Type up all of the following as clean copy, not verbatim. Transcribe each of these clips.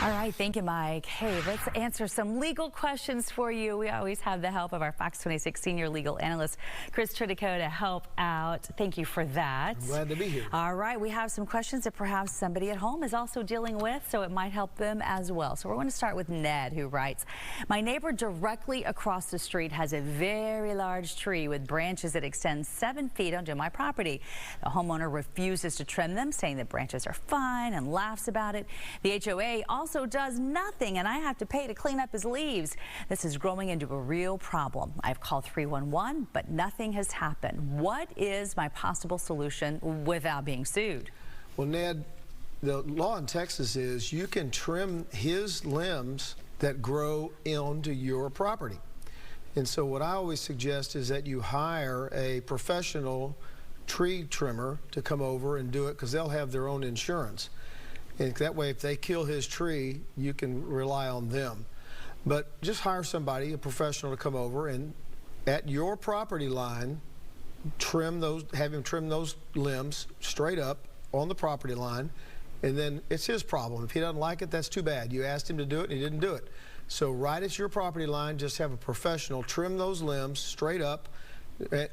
All right, thank you, Mike. Hey, let's answer some legal questions for you. We always have the help of our Fox 26 senior legal analyst, Chris Tridico, to help out. Thank you for that. I'm glad to be here. All right, we have some questions that perhaps somebody at home is also dealing with, so it might help them as well. So we're going to start with Ned, who writes, my neighbor directly across the street has a very large tree with branches that extend 7 feet onto my property. The homeowner refuses to trim them, saying the branches are fine, and laughs about it. The HOA also does nothing, and I have to pay to clean up his leaves. This is growing into a real problem. I've called 311, but nothing has happened. What is my possible solution without being sued? Well, Ned, the law in Texas is you can trim his limbs that grow onto your property. And so what I always suggest is that you hire a professional tree trimmer to come over and do it, because they'll have their own insurance. And that way, if they kill his tree, you can rely on them. But just hire somebody, a professional, to come over and at your property line, have him trim those limbs straight up on the property line, and then it's his problem. If he doesn't like it, that's too bad. You asked him to do it, and he didn't do it. So right at your property line, just have a professional trim those limbs straight up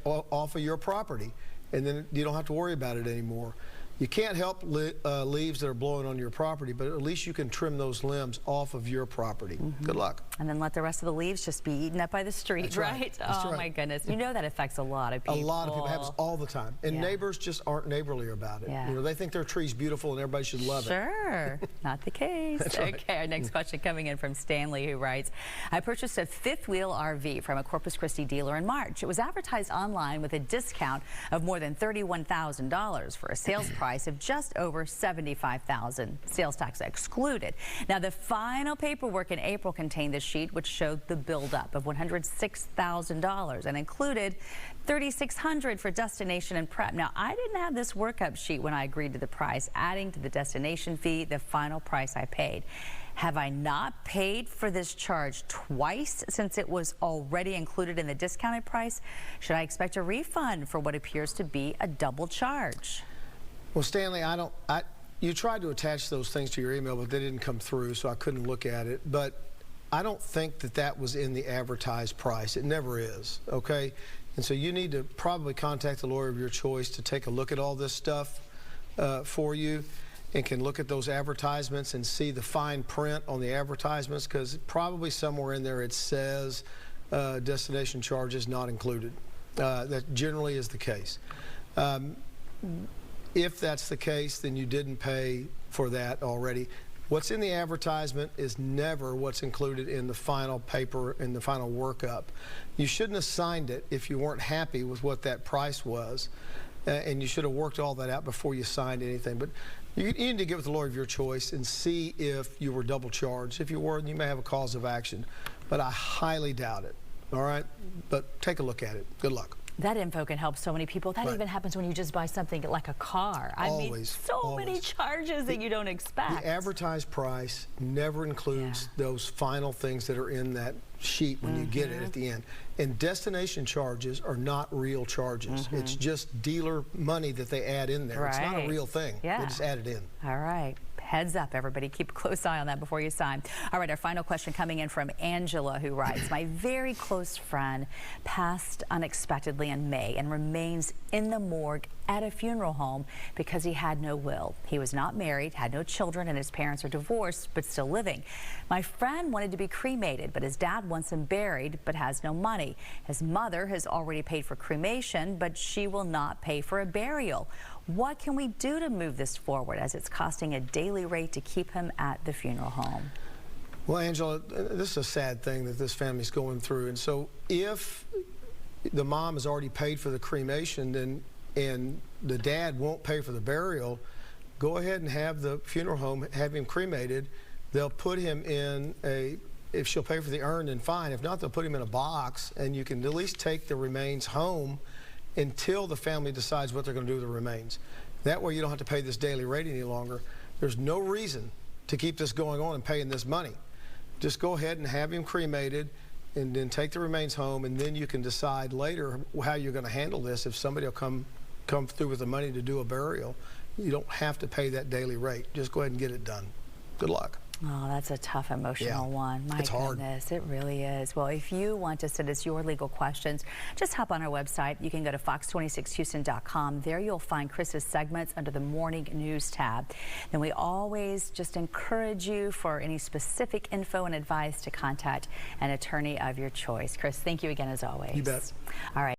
off of your property, and then you don't have to worry about it anymore. You can't help leaves that are blowing on your property, but at least you can trim those limbs off of your property. Good luck. And then let the rest of the leaves just be eaten up by the street, That's right? That's Oh, my goodness. You know that affects a lot of people. A lot of people. It happens all the time. And neighbors just aren't neighborly about it. Yeah. You know, they think their tree's beautiful and everybody should love it. Sure. Not the case. That's right. Okay, our next question coming in from Stanley, who writes, I purchased a fifth-wheel RV from a Corpus Christi dealer in March. It was advertised online with a discount of more than $31,000 for a sales price of just over $75,000, sales tax excluded. Now, the final paperwork in April contained the sheet which showed the buildup of $106,000 and included $3,600 for destination and prep. Now, I didn't have this workup sheet when I agreed to the price, adding to the destination fee the final price I paid. Have I not paid for this charge twice since it was already included in the discounted price? Should I expect a refund for what appears to be a double charge? Well, Stanley, you tried to attach those things to your email, but they didn't come through, so I couldn't look at it. But I don't think that that was in the advertised price. It never is, okay? And so you need to probably contact the lawyer of your choice to take a look at all this stuff for you, and can look at those advertisements and see the fine print on the advertisements, because probably somewhere in there it says destination charges not included. That generally is the case. If that's the case, then you didn't pay for that already. What's in the advertisement is never what's included in the final paper and the final workup. You shouldn't have signed it if you weren't happy with what that price was, and you should have worked all that out before you signed anything. But you need to get with the lawyer of your choice and see if you were double charged. If you were, you may have a cause of action, but I highly doubt it. All right? But take a look at it. Good luck. That info can help so many people. That even happens when you just buy something like a car. I mean, so many charges that you don't expect. The advertised price never includes those final things that are in that sheet when you get it at the end. And destination charges are not real charges. It's just dealer money that they add in there. It's not a real thing. They just add it in. All right. Heads up, everybody. Keep a close eye on that before you sign. All right, our final question coming in from Angela, who writes, my very close friend passed unexpectedly in May and remains in the morgue at a funeral home because he had no will. He was not married, had no children, and his parents are divorced but still living. My friend wanted to be cremated, but his dad wants him buried but has no money. His mother has already paid for cremation, but she will not pay for a burial. What can we do to move this forward, as it's costing a daily rate to keep him at the funeral home? Well, Angela, this is a sad thing that this family's going through. And so if the mom has already paid for the cremation and the dad won't pay for the burial, go ahead and have the funeral home have him cremated. They'll put him in if she'll pay for the urn, then fine. If not, they'll put him in a box, and you can at least take the remains home until the family decides what they're going to do with the remains. That way you don't have to pay this daily rate any longer. There's no reason to keep this going on and paying this money. Just go ahead and have him cremated, and then take the remains home, and then you can decide later how you're going to handle this. If somebody will come through with the money to do a burial, you don't have to pay that daily rate. Just go ahead and get it done. Good luck. Oh, that's a tough emotional one. My it's hard. goodness, it really is. Well, if you want to send us your legal questions, just hop on our website. You can go to fox26houston.com. There you'll find Chris's segments under the Morning News tab. Then we always just encourage you for any specific info and advice to contact an attorney of your choice. Chris, thank you again as always. You bet. All right.